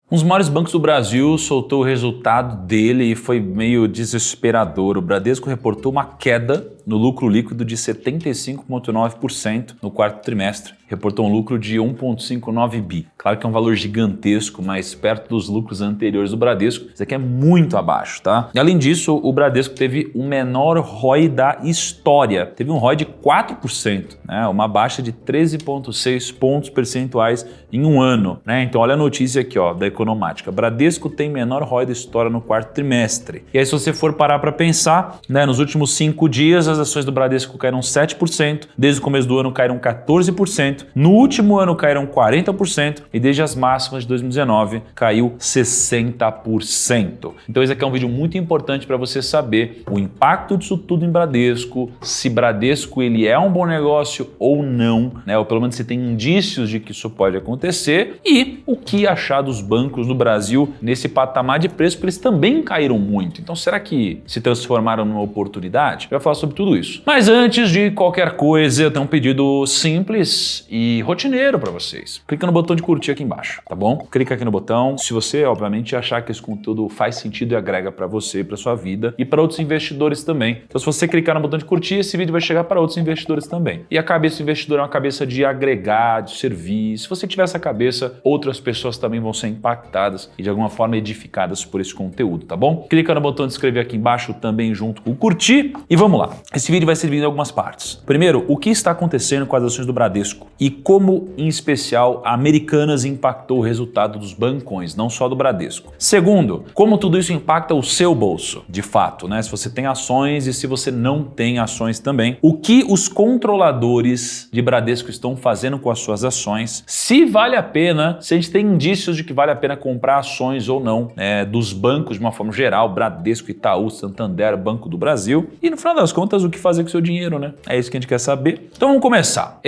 Um dos maiores bancos do Brasil soltou o resultado dele e foi meio desesperador. O Bradesco reportou uma queda no lucro líquido de 75,9% no quarto trimestre. Reportou um lucro de 1,59 bi. Claro que é um valor gigantesco, mas perto dos lucros anteriores do Bradesco, isso aqui é muito abaixo, tá? E além disso, o Bradesco teve o menor ROI da história. Teve um ROI de 4%, né? Uma baixa de 13,6 pontos percentuais em um ano, né? Então olha a notícia aqui, ó, da Economática. Bradesco tem menor ROI da história no quarto trimestre. E aí se você for parar para pensar, né, nos últimos 5 dias as ações do Bradesco caíram 7%, desde o começo do ano caíram 14%, no último ano caíram 40% e desde as máximas de 2019 caiu 60%. Então esse aqui é um vídeo muito importante para você saber o impacto disso tudo em Bradesco, se Bradesco ele é um bom negócio ou não, né? Ou pelo menos se tem indícios de que isso pode acontecer e o que achar dos bancos no Brasil nesse patamar de preço, porque eles também caíram muito. Então será que se transformaram numa oportunidade? Eu vou falar sobre tudo isso. Mas antes de qualquer coisa, eu tenho um pedido simples e rotineiro para vocês. Clica no botão de curtir aqui embaixo, tá bom? Clica aqui no botão. Se você, obviamente, achar que esse conteúdo faz sentido e agrega para você, para sua vida e para outros investidores também. Então, se você clicar no botão de curtir, esse vídeo vai chegar para outros investidores também. E a cabeça do investidor é uma cabeça de agregar, de servir. Se você tiver essa cabeça, outras pessoas também vão ser impactadas e de alguma forma edificadas por esse conteúdo, tá bom? Clica no botão de inscrever aqui embaixo também junto com o curtir e vamos lá. Esse vídeo vai ser dividido em algumas partes. Primeiro, o que está acontecendo com as ações do Bradesco e como, em especial, a Americanas impactou o resultado dos bancões, não só do Bradesco. Segundo, como tudo isso impacta o seu bolso, de fato, né? Se você tem ações e se você não tem ações também. O que os controladores de Bradesco estão fazendo com as suas ações, se vale a pena, se a gente tem indícios de que vale a pena comprar ações ou não, né, dos bancos de uma forma geral, Bradesco, Itaú, Santander, Banco do Brasil. E no final das contas, o que fazer com o seu dinheiro, né? É isso que a gente quer saber. Então vamos começar.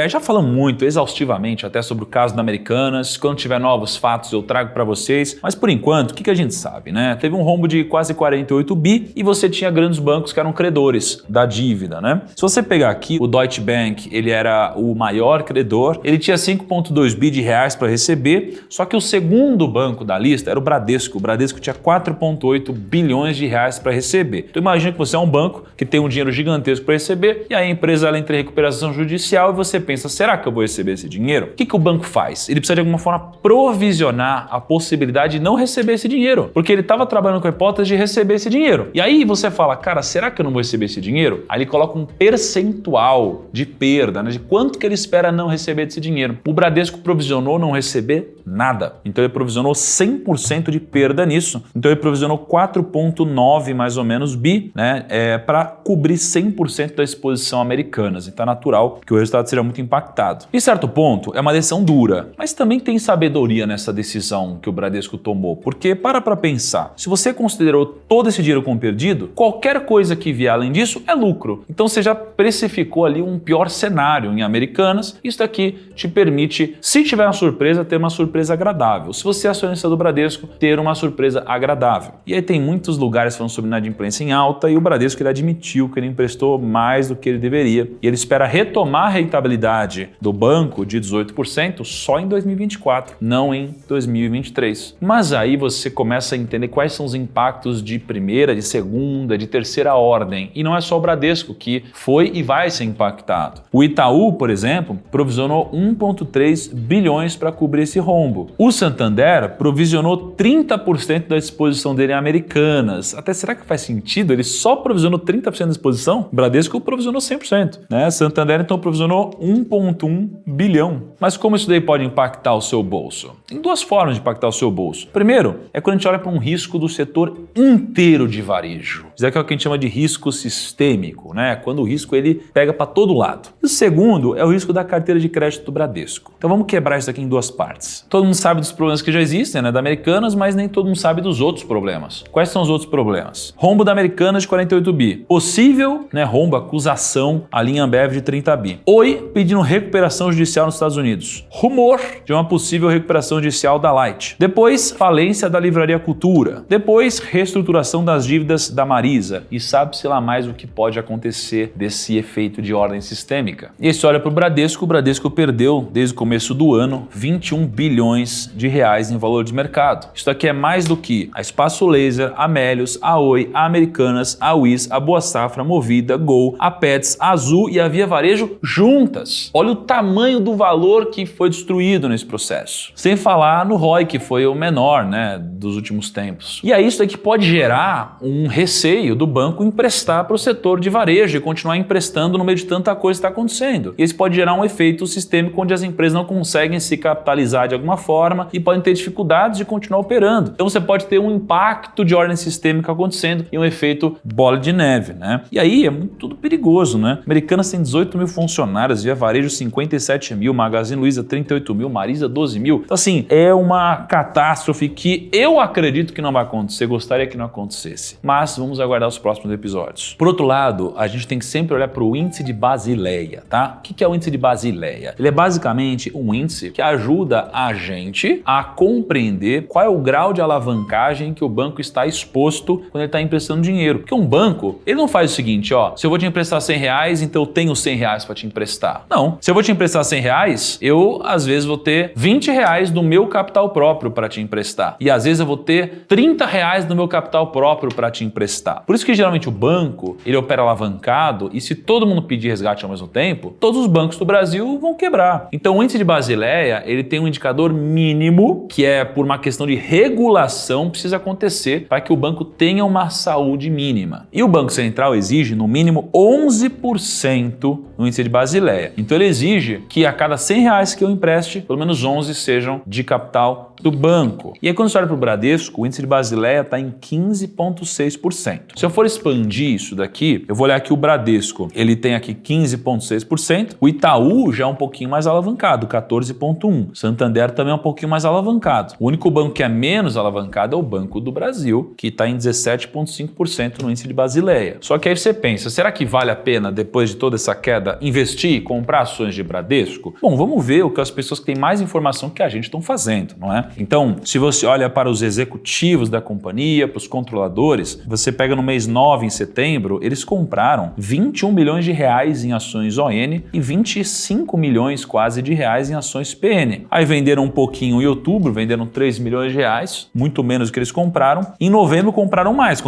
Já falamos muito, exaustivamente, até sobre o caso da Americanas. Quando tiver novos fatos, eu trago para vocês. Mas por enquanto, o que a gente sabe, né? Teve um rombo de quase 48 bi e você tinha grandes bancos que eram credores da dívida, né? Se você pegar aqui, o Deutsche Bank, ele era o maior credor, ele tinha 5,2 bi de reais para receber, só que o segundo banco da lista era o Bradesco. O Bradesco tinha 4,8 bilhões de reais para receber. Então imagina que você é um banco que tem um dinheiro gigantesco para receber e aí a empresa ela entra em recuperação judicial e você pensa, será que eu vou receber esse dinheiro? O que o banco faz? Ele precisa de alguma forma provisionar a possibilidade de não receber esse dinheiro, porque ele estava trabalhando com a hipótese de receber esse dinheiro. E aí você fala, cara, será que eu não vou receber esse dinheiro? Aí ele coloca um percentual de perda, né, de quanto que ele espera não receber desse dinheiro. O Bradesco provisionou não receber nada. Então ele provisionou 100% de perda nisso. Então ele provisionou 4,9 mais ou menos bi, né, para cobrir 100% da exposição Americanas. Então é natural que o resultado seja muito impactado. Em certo ponto, é uma decisão dura, mas também tem sabedoria nessa decisão que o Bradesco tomou, porque para pensar, se você considerou todo esse dinheiro como perdido, qualquer coisa que vier além disso é lucro. Então você já precificou ali um pior cenário em Americanas. Isso daqui te permite, se tiver uma surpresa, ter uma surpresa agradável. Se você é acionista do Bradesco, ter uma surpresa agradável. E aí tem muitos lugares falando sobre inadimplência em alta e o Bradesco ele admitiu que ele emprestou mais do que ele deveria e ele espera retomar a rentabilidade do banco de 18% só em 2024, não em 2023. Mas aí você começa a entender quais são os impactos de primeira, de segunda, de terceira ordem. E não é só o Bradesco que foi e vai ser impactado. O Itaú, por exemplo, provisionou 1,3 bilhões para cobrir esse rombo. O Santander provisionou 30% da exposição dele em Americanas. Até será que faz sentido? Ele só provisionou 30% da exposição? O Bradesco provisionou 100%, né? Santander então provisionou 1,1 bilhão. Mas como isso daí pode impactar o seu bolso? Tem duas formas de impactar o seu bolso. Primeiro, é quando a gente olha para um risco do setor inteiro de varejo. Isso aqui é o que a gente chama de risco sistêmico, né? Quando o risco ele pega para todo lado. E o segundo é o risco da carteira de crédito do Bradesco. Então vamos quebrar isso aqui em duas partes. Todo mundo sabe dos problemas que já existem, né, da Americanas, mas nem todo mundo sabe dos outros problemas. Quais são os outros problemas? Rombo da Americanas de 48 bi. Possível possível, né, rombo, acusação ali em Ambev de 30 bi. Oi pedindo recuperação judicial nos Estados Unidos. Rumor de uma possível recuperação judicial da Light. Depois, falência da Livraria Cultura. Depois, reestruturação das dívidas da Marisa. E sabe-se lá mais o que pode acontecer desse efeito de ordem sistêmica. E aí você olha para o Bradesco perdeu, desde o começo do ano, 21 bilhões de reais em valor de mercado. Isso aqui é mais do que a Espaço Laser, a Melius, a Oi, a Americanas, a Wiz, a Boa Safra, a Movida, Gol, a Pets, a Azul e a Via Varejo juntas. Olha o tamanho do valor que foi destruído nesse processo. Sem falar no ROI, que foi o menor, né, dos últimos tempos. E aí isso aqui pode gerar um receio do banco emprestar para o setor de varejo e continuar emprestando no meio de tanta coisa que está acontecendo. E isso pode gerar um efeito sistêmico onde as empresas não conseguem se capitalizar de alguma forma e podem ter dificuldades de continuar operando. Então você pode ter um impacto de ordem sistêmica acontecendo e um efeito bola de neve, né? E aí é tudo perigoso, né? Americanas tem 18 mil funcionários, Via Varejo 57 mil, Magazine Luiza 38 mil, Marisa 12 mil. Então assim, é uma catástrofe que eu acredito que não vai acontecer, gostaria que não acontecesse. Mas vamos aguardar os próximos episódios. Por outro lado, a gente tem que sempre olhar para o índice de Basileia, tá? O que é o índice de Basileia? Ele é basicamente um índice que ajuda a gente a compreender qual é o grau de alavancagem que o banco está exposto quando ele está emprestando dinheiro. Porque um banco, ele não faz o seguinte, ó, se eu vou te emprestar 100 reais, então eu tenho 100 reais para te emprestar. Não. Se eu vou te emprestar 100 reais, eu às vezes vou ter 20 reais do meu capital próprio para te emprestar. E às vezes eu vou ter 30 reais do meu capital próprio para te emprestar. Por isso que geralmente o banco, ele opera alavancado e se todo mundo pedir resgate ao mesmo tempo, todos os bancos do Brasil vão quebrar. Então o índice de Basileia, ele tem um indicador mínimo, que é por uma questão de regulação, precisa acontecer para que o banco tenha uma saúde mínima. E o Banco Central exige no mínimo 11% no índice de Basileia. Então ele exige que a cada 100 reais que eu empreste, pelo menos 11 sejam de capital do banco. E aí quando você olha para o Bradesco, o índice de Basileia está em 15,6%. Se eu for expandir isso daqui, eu vou olhar que o Bradesco, ele tem aqui 15,6%, o Itaú já é um pouquinho mais alavancado, 14,1%. Santander também é um pouquinho mais alavancado. O único banco que é menos alavancado é o Banco do Brasil, que está em 17,5% no índice de Basileia. Só que aí você pensa, será que vale a pena, depois de toda essa queda, investir e comprar ações de Bradesco? Bom, vamos ver o que as pessoas que têm mais informação que a gente estão fazendo, não é? Então, se você olha para os executivos da companhia, para os controladores, você pega no mês 9, em setembro, eles compraram 21 milhões de reais em ações ON e 25 milhões quase de reais em ações PN. Aí venderam um pouquinho em outubro, venderam 3 milhões de reais, muito menos do que eles compraram. Em novembro compraram mais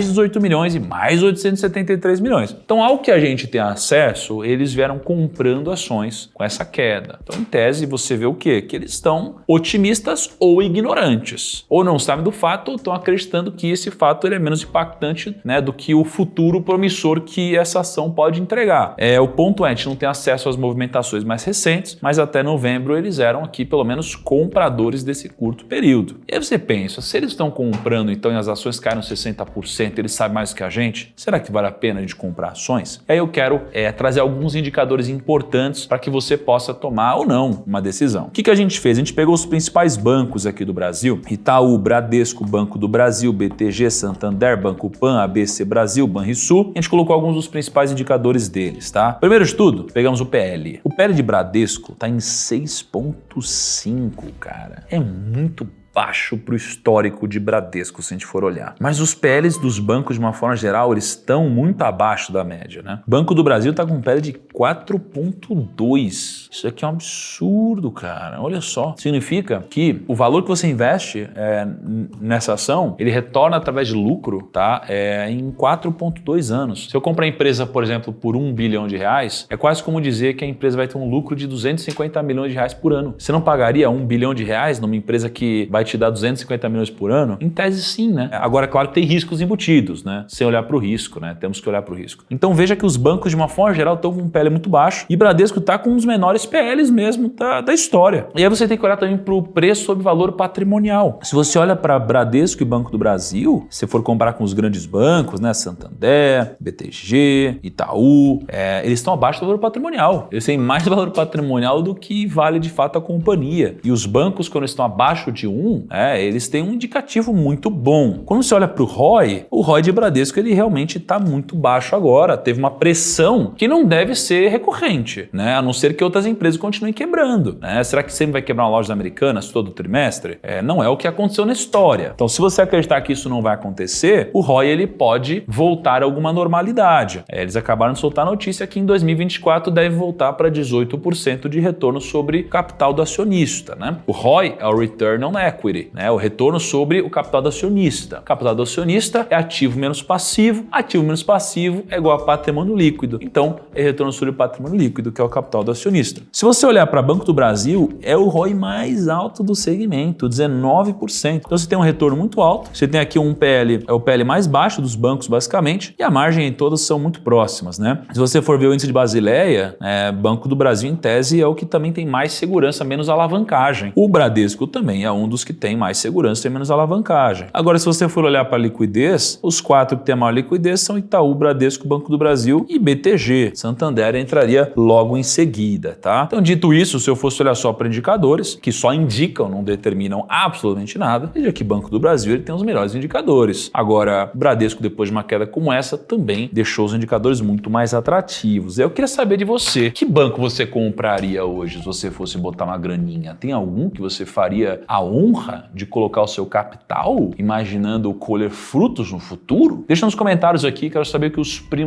18 milhões e mais 873 milhões. Então, ao que a gente tem acesso, eles vieram comprando ações com essa queda. Então, em tese, você vê o quê? Que eles estão otimistas ou ignorantes. Ou não sabem do fato ou estão acreditando que esse fato ele é menos impactante, né, do que o futuro promissor que essa ação pode entregar. O ponto é, a gente não tem acesso às movimentações mais recentes, mas até novembro eles eram aqui pelo menos compradores desse curto período. E aí você pensa, se eles estão comprando então e as ações caíram 60%, eles sabem mais que a gente, será que vale a pena a gente comprar ações? E aí eu quero trazer alguns indicadores importantes para que você possa tomar ou não uma decisão. O que a gente fez? A gente pegou os principais bancos aqui do Brasil, Itaú, Bradesco, Banco do Brasil, BTG, Santander, Banco Pan, ABC Brasil, Banrisul. A gente colocou alguns dos principais indicadores deles, tá? Primeiro de tudo, pegamos o PL. O PL de Bradesco tá em 6,5, cara. É muito baixo para o histórico de Bradesco, se a gente for olhar. Mas os PLs dos bancos, de uma forma geral, eles estão muito abaixo da média, né? Banco do Brasil está com um PL de 4,2. Isso aqui é um absurdo, cara. Olha só. Significa que o valor que você investe nessa ação, ele retorna através de lucro, tá? Em 4,2 anos. Se eu comprar a empresa, por exemplo, por 1 bilhão de reais, é quase como dizer que a empresa vai ter um lucro de 250 milhões de reais por ano. Você não pagaria 1 bilhão de reais numa empresa que vai te dar 250 milhões por ano? Em tese, sim, né? Agora, claro que tem riscos embutidos, né? Sem olhar para o risco, né? Temos que olhar para o risco. Então, veja que os bancos, de uma forma geral, estão com um PL muito baixo e Bradesco está com um dos menores PLs mesmo da história. E aí você tem que olhar também para o preço sobre valor patrimonial. Se você olha para Bradesco e Banco do Brasil, se for comparar com os grandes bancos, né? Santander, BTG, Itaú, eles estão abaixo do valor patrimonial. Eles têm mais valor patrimonial do que vale de fato a companhia. E os bancos, quando estão abaixo de 1, 1, eles têm um indicativo muito bom. Quando você olha para o ROI de Bradesco ele realmente está muito baixo agora. Teve uma pressão que não deve ser recorrente, né? A não ser que outras empresas continuem quebrando, né? Será que sempre vai quebrar uma loja Americanas todo trimestre? Não é o que aconteceu na história. Então, se você acreditar que isso não vai acontecer, o ROI ele pode voltar a alguma normalidade. Eles acabaram de soltar a notícia que em 2024 deve voltar para 18% de retorno sobre capital do acionista, né? O ROI é o Return on Equity, né? O retorno sobre o capital do acionista. O capital do acionista é ativo menos passivo é igual a patrimônio líquido. Então, é retorno sobre o patrimônio líquido, que é o capital do acionista. Se você olhar para Banco do Brasil, é o ROI mais alto do segmento, 19%. Então, você tem um retorno muito alto, você tem aqui um PL, é o PL mais baixo dos bancos, basicamente, e a margem em todas são muito próximas, né? Se você for ver o índice de Basileia, Banco do Brasil, em tese, é o que também tem mais segurança, menos alavancagem. O Bradesco também é um dos que tem mais segurança e menos alavancagem. Agora, se você for olhar para a liquidez, os 4 que têm a maior liquidez são Itaú, Bradesco, Banco do Brasil e BTG. Santander entraria logo em seguida, tá? Então, dito isso, se eu fosse olhar só para indicadores, que só indicam, não determinam absolutamente nada, veja que Banco do Brasil ele tem os melhores indicadores. Agora, Bradesco, depois de uma queda como essa, também deixou os indicadores muito mais atrativos. Eu queria saber de você, que banco você compraria hoje se você fosse botar uma graninha? Tem algum que você faria a honra de colocar o seu capital, imaginando colher frutos no futuro? Deixa nos comentários aqui, quero saber o que os primos